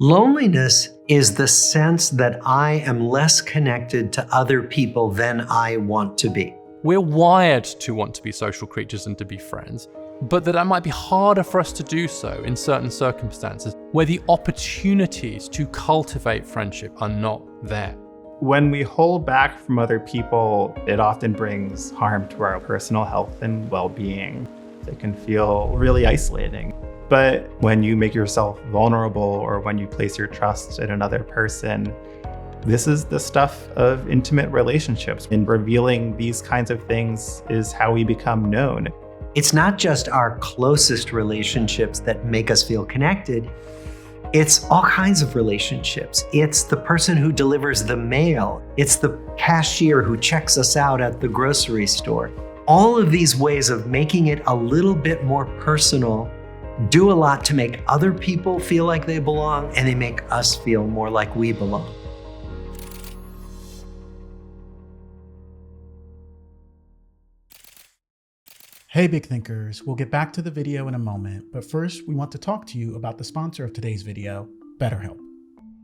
Loneliness is the sense that I am less connected to other people than I want to be. We're wired to want to be social creatures and to be friends, but that might be harder for us to do so in certain circumstances where the opportunities to cultivate friendship are not there. When we hold back from other people, it often brings harm to our personal health and well-being. It can feel really isolating. But when you make yourself vulnerable or when you place your trust in another person, this is the stuff of intimate relationships. And revealing these kinds of things is how we become known. It's not just our closest relationships that make us feel connected. It's all kinds of relationships. It's the person who delivers the mail. It's the cashier who checks us out at the grocery store. All of these ways of making it a little bit more personal do a lot to make other people feel like they belong, and they make us feel more like we belong. Hey Big Thinkers, we'll get back to the video in a moment, but first we want to talk to you about the sponsor of today's video, BetterHelp.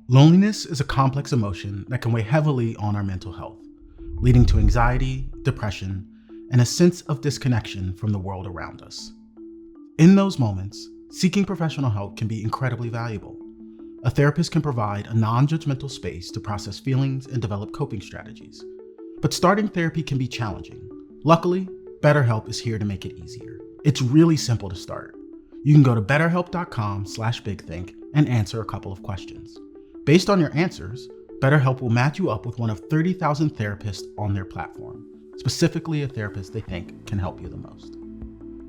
Loneliness is a complex emotion that can weigh heavily on our mental health, leading to anxiety, depression, and a sense of disconnection from the world around us. In those moments, seeking professional help can be incredibly valuable. A therapist can provide a non-judgmental space to process feelings and develop coping strategies. But starting therapy can be challenging. Luckily, BetterHelp is here to make it easier. It's really simple to start. You can go to betterhelp.com/bigthink and answer a couple of questions. Based on your answers, BetterHelp will match you up with one of 30,000 therapists on their platform, specifically a therapist they think can help you the most.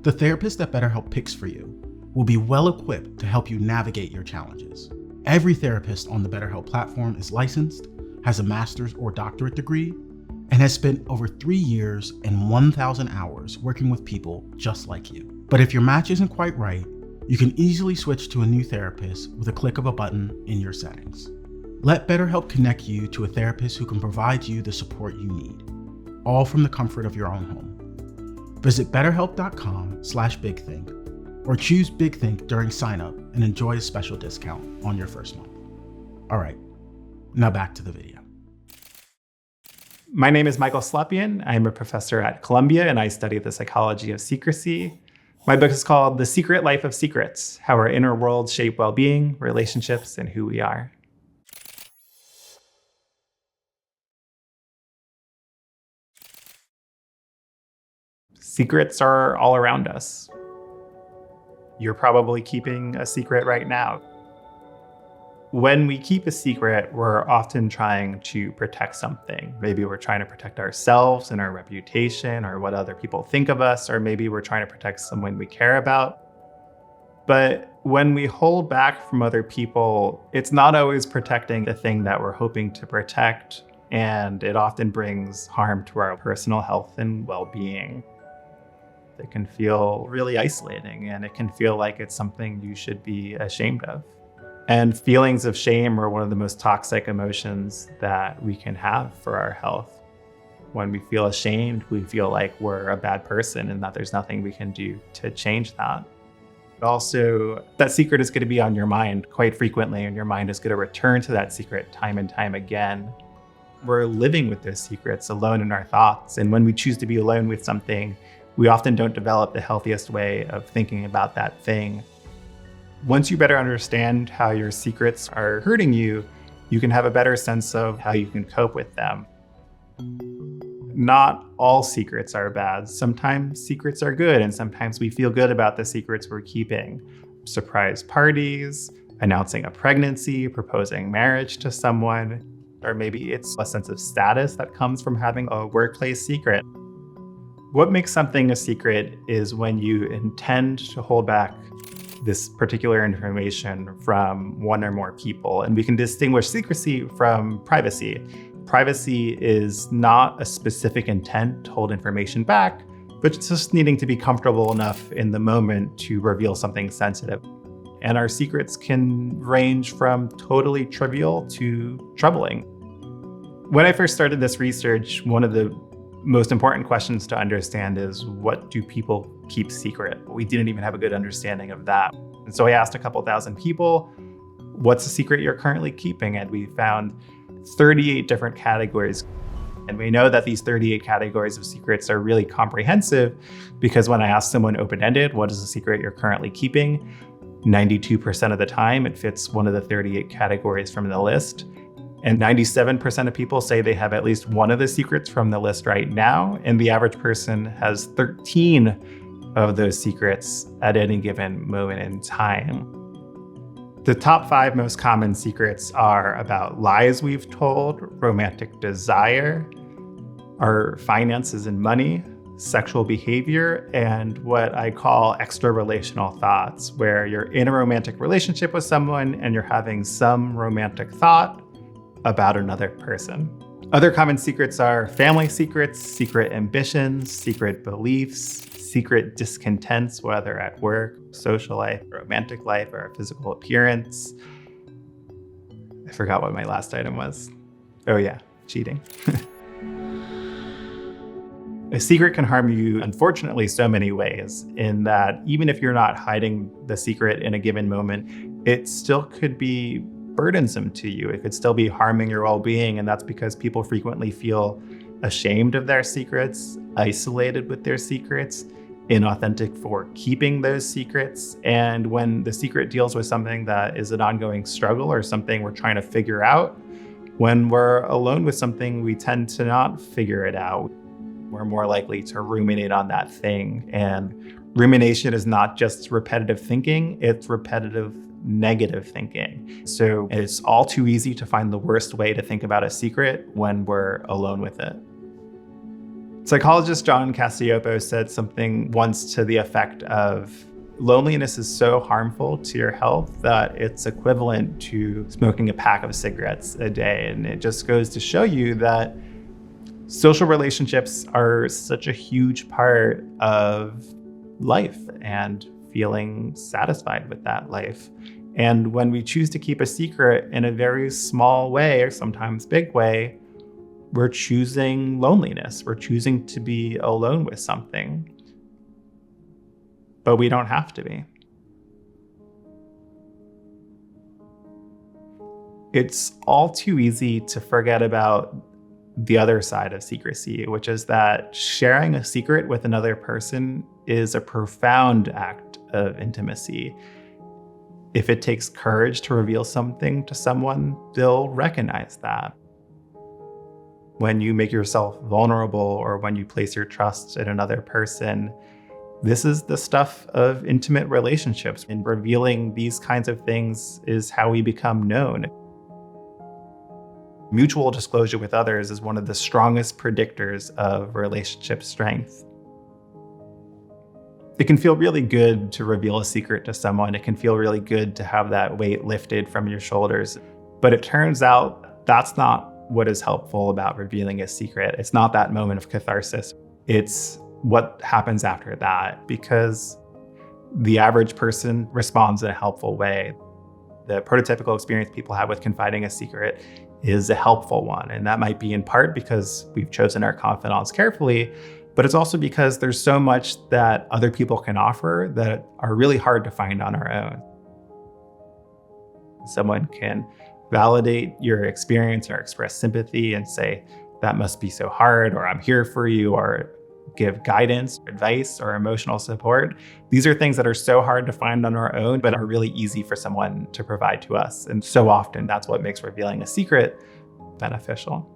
The therapist that BetterHelp picks for you will be well equipped to help you navigate your challenges. Every therapist on the BetterHelp platform is licensed, has a master's or doctorate degree, and has spent over 3 years and 1,000 hours working with people just like you. But if your match isn't quite right, you can easily switch to a new therapist with a click of a button in your settings. Let BetterHelp connect you to a therapist who can provide you the support you need, all from the comfort of your own home. Visit betterhelp.com/bigthink or choose BigThink during sign up and enjoy a special discount on your first month. All right, now back to the video. My name is Michael Slepian. I'm a professor at Columbia, and I study the psychology of secrecy. My book is called The Secret Life of Secrets: How Our Inner Worlds Shape Well-Being, Relationships, and Who We Are. Secrets are all around us. You're probably keeping a secret right now. When we keep a secret, we're often trying to protect something. Maybe we're trying to protect ourselves and our reputation or what other people think of us, or maybe we're trying to protect someone we care about. But when we hold back from other people, it's not always protecting the thing that we're hoping to protect, and it often brings harm to our personal health and well-being. It can feel really isolating, and it can feel like it's something you should be ashamed of. And feelings of shame are one of the most toxic emotions that we can have for our health. When we feel ashamed, we feel like we're a bad person and that there's nothing we can do to change that. But also, that secret is going to be on your mind quite frequently, and your mind is going to return to that secret time and time again. We're living with those secrets alone in our thoughts, and when we choose to be alone with something, we often don't develop the healthiest way of thinking about that thing. Once you better understand how your secrets are hurting you, you can have a better sense of how you can cope with them. Not all secrets are bad. Sometimes secrets are good, and sometimes we feel good about the secrets we're keeping. Surprise parties, announcing a pregnancy, proposing marriage to someone, or maybe it's a sense of status that comes from having a workplace secret. What makes something a secret is when you intend to hold back this particular information from one or more people. And we can distinguish secrecy from privacy. Privacy is not a specific intent to hold information back, but it's just needing to be comfortable enough in the moment to reveal something sensitive. And our secrets can range from totally trivial to troubling. When I first started this research, one of the most important questions to understand is, what do people keep secret? We didn't even have a good understanding of that. And so I asked a couple thousand people, What's a secret you're currently keeping? And we found 38 different categories. And we know that these 38 categories of secrets are really comprehensive because when I ask someone open-ended, what is a secret you're currently keeping? 92% of the time, it fits one of the 38 categories from the list. And 97% of people say they have at least one of the secrets from the list right now. And the average person has 13 of those secrets at any given moment in time. The top 5 most common secrets are about lies we've told, romantic desire, our finances and money, sexual behavior, and what I call extra-relational thoughts, where you're in a romantic relationship with someone and you're having some romantic thought about another person. Other common secrets are family secrets, secret ambitions, secret beliefs, secret discontents, whether at work, social life, romantic life, or physical appearance. I forgot what my last item was. Oh yeah, cheating. A secret can harm you, unfortunately, so many ways, in that even if you're not hiding the secret in a given moment, it still could be burdensome to you. It could still be harming your well-being, and that's because people frequently feel ashamed of their secrets, isolated with their secrets, inauthentic for keeping those secrets. And when the secret deals with something that is an ongoing struggle or something we're trying to figure out, when we're alone with something, we tend to not figure it out. We're more likely to ruminate on that thing. And rumination is not just repetitive thinking, it's repetitive negative thinking. So it's all too easy to find the worst way to think about a secret when we're alone with it. Psychologist John Cacioppo said something once to the effect of, loneliness is so harmful to your health that it's equivalent to smoking a pack of cigarettes a day. And it just goes to show you that social relationships are such a huge part of life and feeling satisfied with that life. And when we choose to keep a secret in a very small way, or sometimes big way, we're choosing loneliness. We're choosing to be alone with something. But we don't have to be. It's all too easy to forget about the other side of secrecy, which is that sharing a secret with another person is a profound act of intimacy. If it takes courage to reveal something to someone, they'll recognize that. When you make yourself vulnerable or when you place your trust in another person, this is the stuff of intimate relationships. And revealing these kinds of things is how we become known. Mutual disclosure with others is one of the strongest predictors of relationship strength. It can feel really good to reveal a secret to someone. It can feel really good to have that weight lifted from your shoulders. But it turns out that's not what is helpful about revealing a secret. It's not that moment of catharsis. It's what happens after that, because the average person responds in a helpful way. The prototypical experience people have with confiding a secret is a helpful one. And that might be in part because we've chosen our confidants carefully, but it's also because there's so much that other people can offer that are really hard to find on our own. Someone can validate your experience or express sympathy and say, that must be so hard, or I'm here for you, or give guidance, advice, or emotional support. These are things that are so hard to find on our own, but are really easy for someone to provide to us. And so often that's what makes revealing a secret beneficial.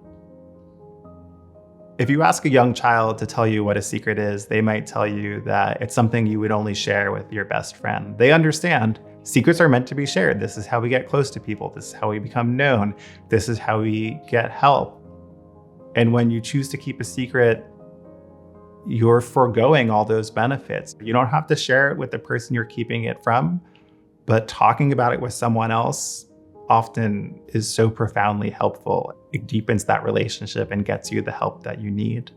If you ask a young child to tell you what a secret is, they might tell you that it's something you would only share with your best friend. They understand secrets are meant to be shared. This is how we get close to people. This is how we become known. This is how we get help. And when you choose to keep a secret, you're foregoing all those benefits. You don't have to share it with the person you're keeping it from, but talking about it with someone else often is so profoundly helpful. It deepens that relationship and gets you the help that you need.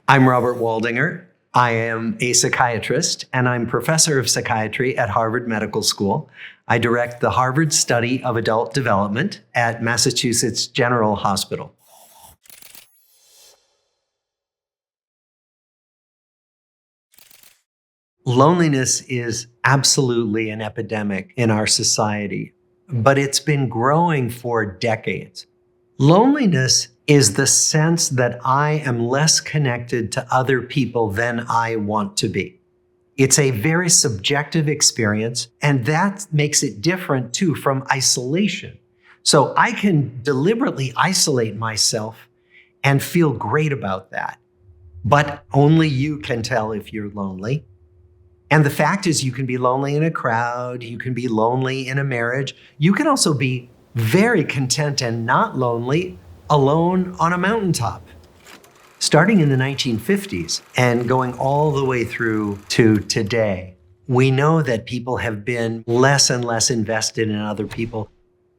I'm Robert Waldinger. I am a psychiatrist, and I'm professor of psychiatry at Harvard Medical School. I direct the Harvard Study of Adult Development at Massachusetts General Hospital. Loneliness is absolutely an epidemic in our society, but it's been growing for decades. Loneliness is the sense that I am less connected to other people than I want to be. It's a very subjective experience, and that makes it different too from isolation. So I can deliberately isolate myself and feel great about that, but only you can tell if you're lonely. And the fact is, you can be lonely in a crowd, you can be lonely in a marriage, you can also be very content and not lonely alone on a mountaintop. Starting in the 1950s and going all the way through to today, we know that people have been less and less invested in other people.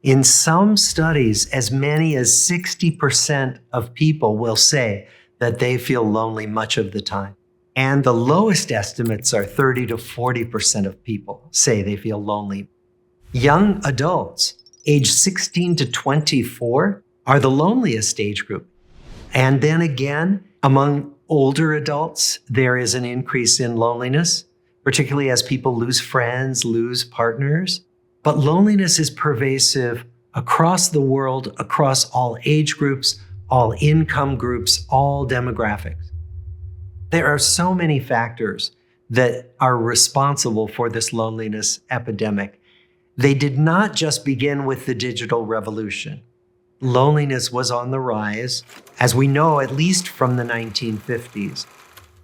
In some studies, as many as 60% of people will say that they feel lonely much of the time. And the lowest estimates are 30 to 40% of people say they feel lonely. Young adults, age 16 to 24, are the loneliest age group. And then again, among older adults, there is an increase in loneliness, particularly as people lose friends, lose partners. But loneliness is pervasive across the world, across all age groups, all income groups, all demographics. There are so many factors that are responsible for this loneliness epidemic. They did not just begin with the digital revolution. Loneliness was on the rise, as we know, at least from the 1950s.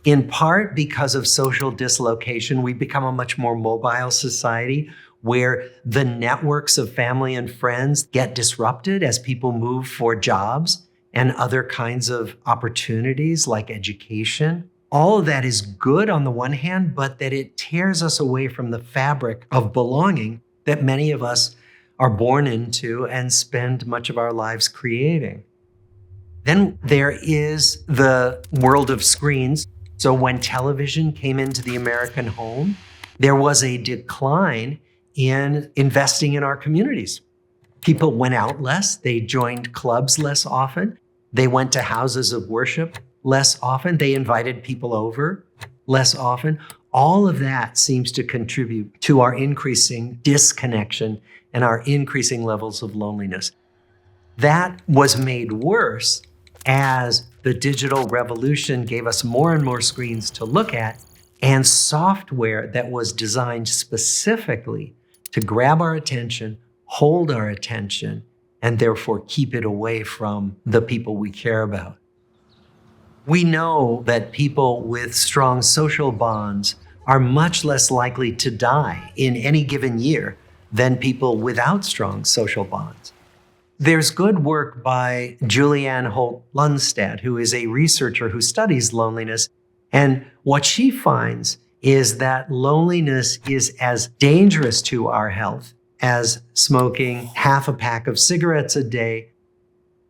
In part because of social dislocation, we've become a much more mobile society where the networks of family and friends get disrupted as people move for jobs and other kinds of opportunities like education. All of that is good on the one hand, but that it tears us away from the fabric of belonging that many of us are born into and spend much of our lives creating. Then there is the world of screens. So when television came into the American home, there was a decline in investing in our communities. People went out less, they joined clubs less often, they went to houses of worship less often, they invited people over less often. All of that seems to contribute to our increasing disconnection and our increasing levels of loneliness. That was made worse as the digital revolution gave us more and more screens to look at and software that was designed specifically to grab our attention, hold our attention, and therefore keep it away from the people we care about. We know that people with strong social bonds are much less likely to die in any given year than people without strong social bonds. There's good work by Julianne Holt-Lundstad, who is a researcher who studies loneliness, and what she finds is that loneliness is as dangerous to our health as smoking half a pack of cigarettes a day.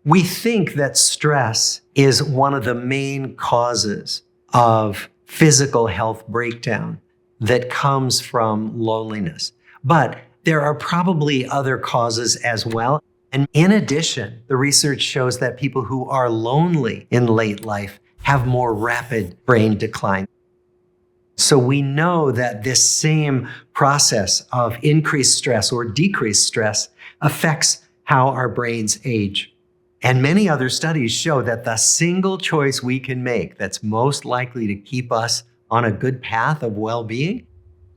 We think that stress is one of the main causes of physical health breakdown that comes from loneliness. But there are probably other causes as well. And in addition, the research shows that people who are lonely in late life have more rapid brain decline. So we know that this same process of increased stress or decreased stress affects how our brains age. And many other studies show that the single choice we can make that's most likely to keep us on a good path of well-being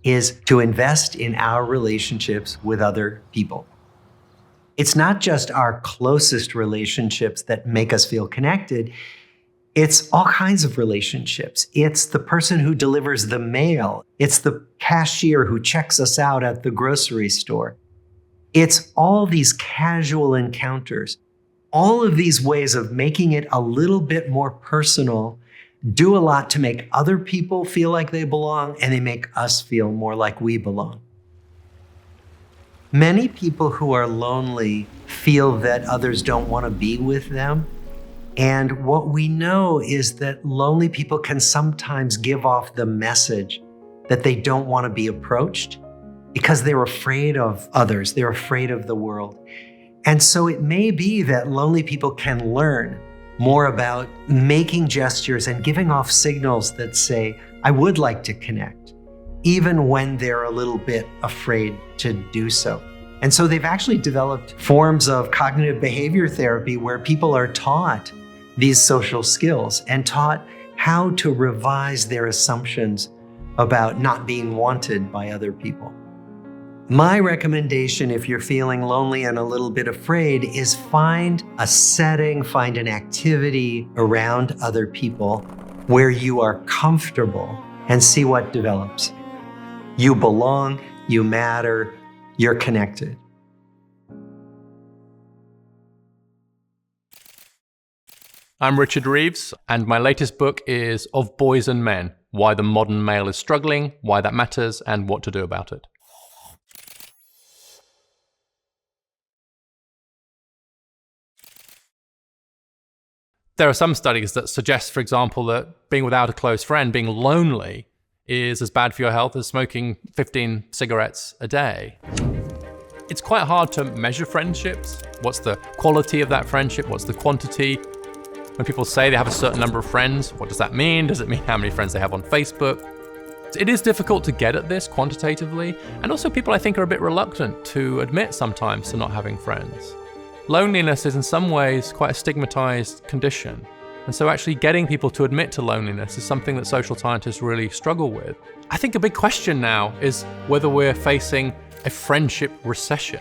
is to invest in our relationships with other people. It's not just our closest relationships that make us feel connected. It's all kinds of relationships. It's the person who delivers the mail. It's the cashier who checks us out at the grocery store. It's all these casual encounters. All of these ways of making it a little bit more personal do a lot to make other people feel like they belong, and they make us feel more like we belong. Many people who are lonely feel that others don't want to be with them. And what we know is that lonely people can sometimes give off the message that they don't want to be approached because they're afraid of others, they're afraid of the world. And so it may be that lonely people can learn more about making gestures and giving off signals that say, I would like to connect. even when they're a little bit afraid to do so. And so they've actually developed forms of cognitive behavior therapy where people are taught these social skills and taught how to revise their assumptions about not being wanted by other people. My recommendation, if you're feeling lonely and a little bit afraid, is find a setting, find an activity around other people where you are comfortable and see what develops. You belong, you matter, you're connected. I'm Richard Reeves, and my latest book is Of Boys and Men: Why the Modern Male is Struggling, Why That Matters, and What to Do About It. There are some studies that suggest, for example, that being without a close friend, being lonely, is as bad for your health as smoking 15 cigarettes a day. It's quite hard to measure friendships. What's the quality of that friendship? What's the quantity? When people say they have a certain number of friends, what does that mean? Does it mean how many friends they have on Facebook? It is difficult to get at this quantitatively, and also people I think are a bit reluctant to admit sometimes to not having friends. Loneliness is in some ways quite a stigmatized condition, and so actually getting people to admit to loneliness is something that social scientists really struggle with. I think a big question now is whether we're facing a friendship recession.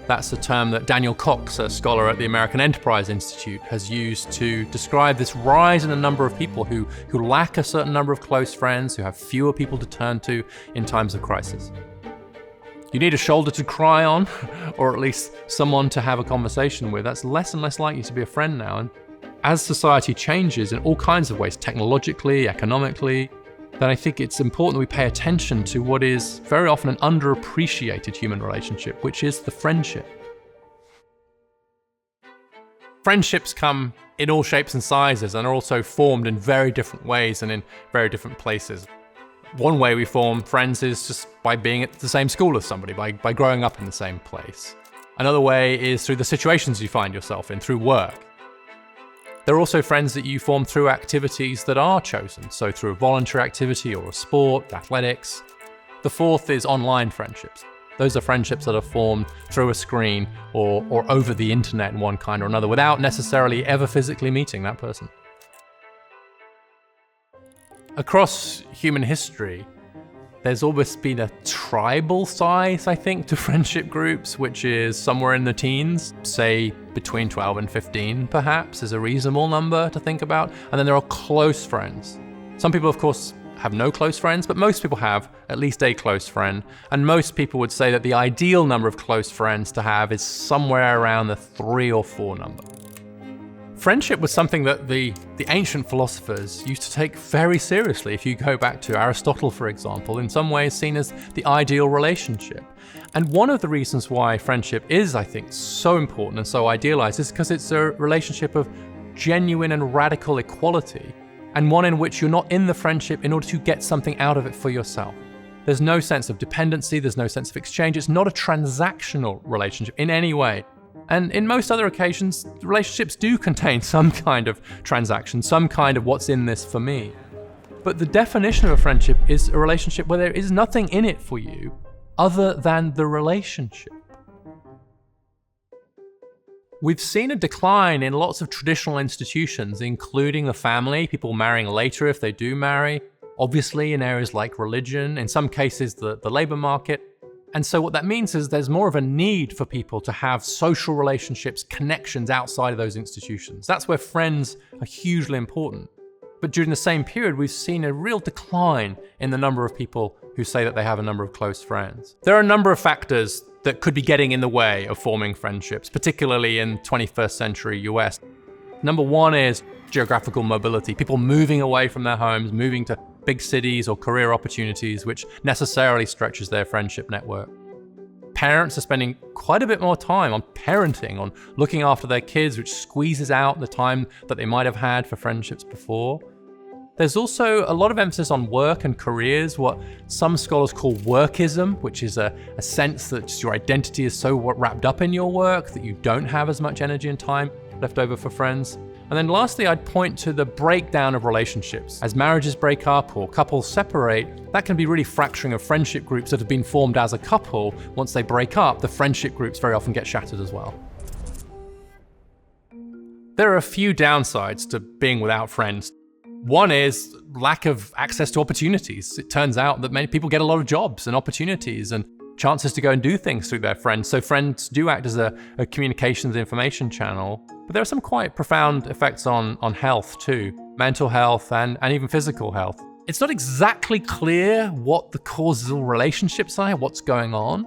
That's a term that Daniel Cox, a scholar at the American Enterprise Institute, has used to describe this rise in the number of people who lack a certain number of close friends, who have fewer people to turn to in times of crisis. You need a shoulder to cry on, or at least someone to have a conversation with. That's less and less likely to be a friend now. And as society changes in all kinds of ways, technologically, economically, then I think it's important that we pay attention to what is very often an underappreciated human relationship, which is the friendship. Friendships come in all shapes and sizes and are also formed in very different ways and in very different places. One way we form friends is just by being at the same school as somebody, by growing up in the same place. Another way is through the situations you find yourself in, through work. There are also friends that you form through activities that are chosen, so through a voluntary activity or a sport, athletics. The fourth is online friendships. Those are friendships that are formed through a screen or over the internet in one kind or another without necessarily ever physically meeting that person. Across human history, there's always been a tribal size, I think, to friendship groups, which is somewhere in the teens, say between 12 and 15, perhaps, is a reasonable number to think about. And then there are close friends. Some people, of course, have no close friends, but most people have at least a close friend. And most people would say that the ideal number of close friends to have is somewhere around the 3 or 4 number. Friendship was something that the ancient philosophers used to take very seriously. If you go back to Aristotle, for example, in some ways seen as the ideal relationship. And one of the reasons why friendship is, I think, so important and so idealized is because it's a relationship of genuine and radical equality, and one in which you're not in the friendship in order to get something out of it for yourself. There's no sense of dependency, there's no sense of exchange. It's not a transactional relationship in any way. And in most other occasions, relationships do contain some kind of transaction, some kind of what's in this for me. But the definition of a friendship is a relationship where there is nothing in it for you other than the relationship. We've seen a decline in lots of traditional institutions, including the family, people marrying later if they do marry, obviously in areas like religion, in some cases the labor market. And so what that means is there's more of a need for people to have social relationships, connections outside of those institutions. That's where friends are hugely important. But during the same period, we've seen a real decline in the number of people who say that they have a number of close friends. There are a number of factors that could be getting in the way of forming friendships, particularly in 21st century US. Number one is geographical mobility, people moving away from their homes, moving to big cities or career opportunities, which necessarily stretches their friendship network. Parents are spending quite a bit more time on parenting, on looking after their kids, which squeezes out the time that they might have had for friendships before. There's also a lot of emphasis on work and careers, what some scholars call workism, which is a sense that just your identity is so wrapped up in your work that you don't have as much energy and time left over for friends. And then lastly, I'd point to the breakdown of relationships. As marriages break up or couples separate, that can be really fracturing of friendship groups that have been formed as a couple. Once they break up, the friendship groups very often get shattered as well. There are a few downsides to being without friends. One is lack of access to opportunities. It turns out that many people get a lot of jobs and opportunities and chances to go and do things through their friends. So friends do act as a communications information channel. But there are some quite profound effects on health too, mental health and even physical health. It's not exactly clear what the causal relationships are, what's going on,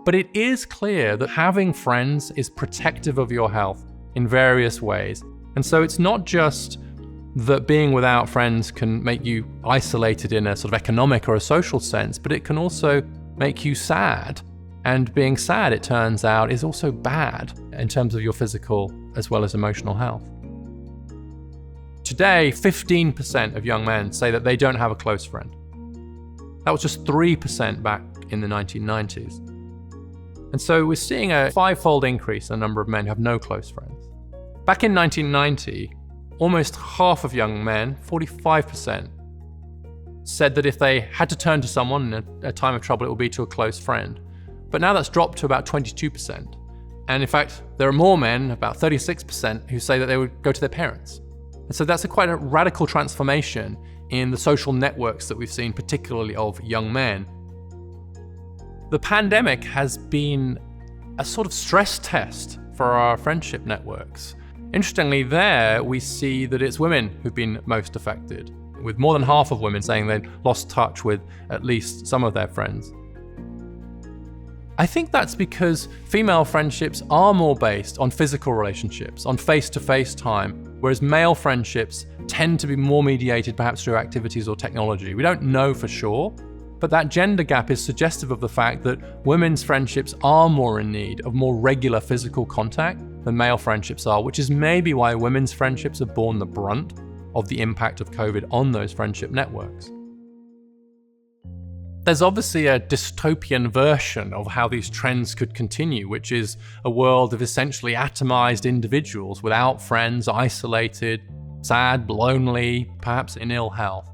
but it is clear that having friends is protective of your health in various ways. And so it's not just that being without friends can make you isolated in a sort of economic or a social sense, but it can also make you sad. And being sad, it turns out, is also bad in terms of your physical as well as emotional health. Today, 15% of young men say that they don't have a close friend. That was just 3% back in the 1990s. And so we're seeing a five-fold increase in the number of men who have no close friends. Back in 1990, almost half of young men, 45%, said that if they had to turn to someone in a time of trouble, it would be to a close friend. But now that's dropped to about 22%. And in fact, there are more men, about 36%, who say that they would go to their parents. And so that's quite a radical transformation in the social networks that we've seen, particularly of young men. The pandemic has been a sort of stress test for our friendship networks. Interestingly, there we see that it's women who've been most affected, with more than half of women saying they'd lost touch with at least some of their friends. I think that's because female friendships are more based on physical relationships, on face-to-face time, whereas male friendships tend to be more mediated perhaps through activities or technology. We don't know for sure, but that gender gap is suggestive of the fact that women's friendships are more in need of more regular physical contact than male friendships are, which is maybe why women's friendships have borne the brunt of the impact of COVID on those friendship networks. There's obviously a dystopian version of how these trends could continue, which is a world of essentially atomized individuals without friends, isolated, sad, lonely, perhaps in ill health.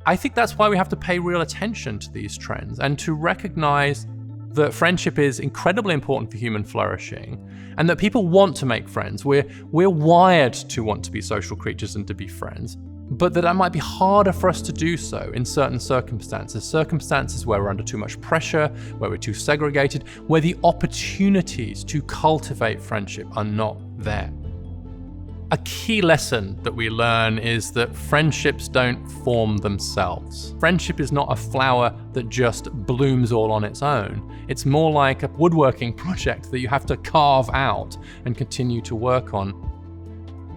I think that's why we have to pay real attention to these trends and to recognize that friendship is incredibly important for human flourishing and that people want to make friends. We're wired to want to be social creatures and to be friends, but that might be harder for us to do so in certain circumstances where we're under too much pressure, where we're too segregated, where the opportunities to cultivate friendship are not there. A key lesson that we learn is that friendships don't form themselves. Friendship is not a flower that just blooms all on its own. It's more like a woodworking project that you have to carve out and continue to work on.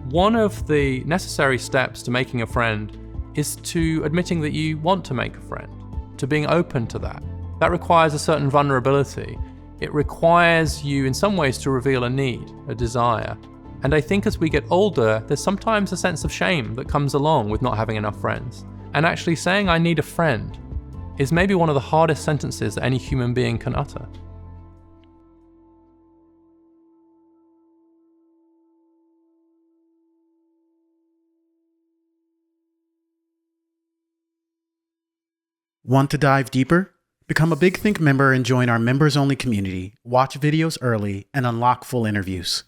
One of the necessary steps to making a friend is to admitting that you want to make a friend, to being open to that. That requires a certain vulnerability. It requires you in some ways to reveal a need, a desire. And I think as we get older, there's sometimes a sense of shame that comes along with not having enough friends. And actually saying I need a friend is maybe one of the hardest sentences that any human being can utter. Want to dive deeper? Become a Big Think member and join our members-only community, watch videos early, and unlock full interviews.